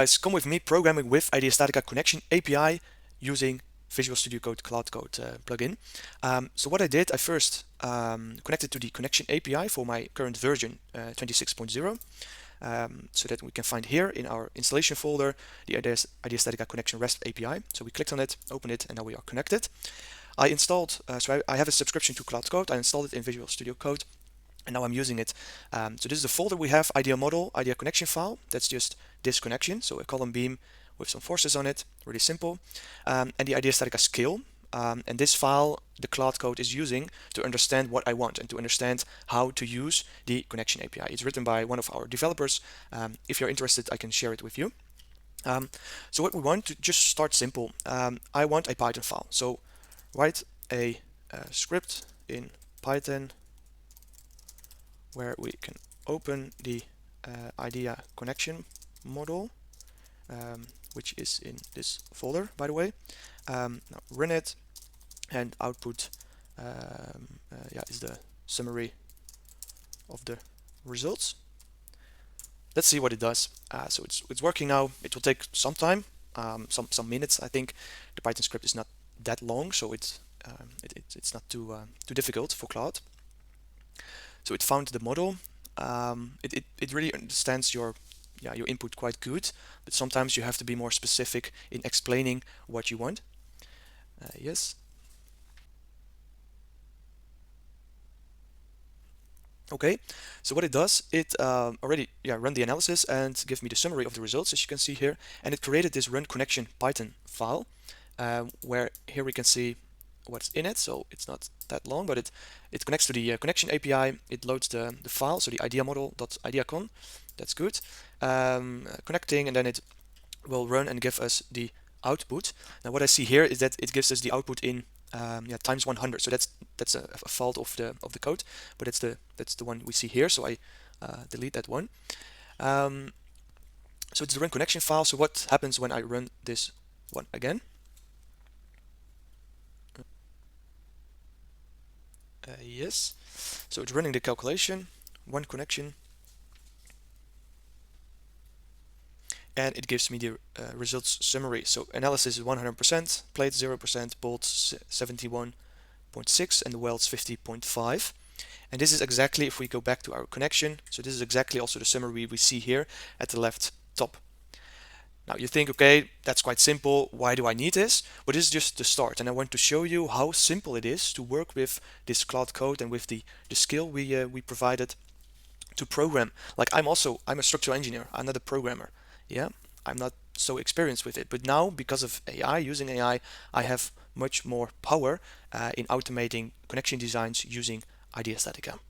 Guys, come with me programming with StatiCa Connection API using Visual Studio Code Cloud Code plugin. So what I did, I first connected to the Connection API for my current version 26.0, so that we can find here in our installation folder the StatiCa Connection REST API. So we clicked on it, opened it, and now we are connected. I installed, I have a subscription to Cloud Code. I installed it in Visual Studio Code, and now I'm using it. So this is the folder we have, idea model, idea connection file. That's just this connection, so a column beam with some forces on it, really simple. And the idea StatiCa scale. And this file, the Cloud Code is using to understand what I want and to understand how to use the connection API. It's written by one of our developers. If you're interested, I can share it with you. So what we want to just start simple. I want a Python file. So write a script in Python where we can open the idea connection model, which is in this folder, by the way. Now run it, and output is the summary of the results. Let's see what it does. So it's working now. It will take some time, some minutes. I think the Python script is not that long, so it's not too difficult for Claude. So it found the model. It really understands your input quite good, but sometimes you have to be more specific in explaining what you want. Yes. Okay, so what it does, it already run the analysis and give me the summary of the results, as you can see here, and it created this run connection Python file, where here we can see what's in it. So it's not that long, but it connects to the connection API. It loads the file, so the idea model.ideacon. That's good. Connecting, and then it will run and give us the output. Now what I see here is that it gives us the output in times 100. So that's a fault of the code, but that's the one we see here. So I delete that one. So it's the run connection file. So what happens when I run this one again? Yes, so it's running the calculation, one connection, and it gives me the results summary. So analysis is 100%, plate 0%, bolts 71.6, and the welds 50.5. And this is exactly, if we go back to our connection, so this is exactly also the summary we see here at the left top. Now you think, okay, that's quite simple, why do I need this? Well, this is just the start, and I want to show you how simple it is to work with this Cloud Code and with the skill we provided to program. Like I'm a structural engineer, I'm not a programmer. Yeah, I'm not so experienced with it, but now because of AI, using AI, I have much more power in automating connection designs using StatiCa.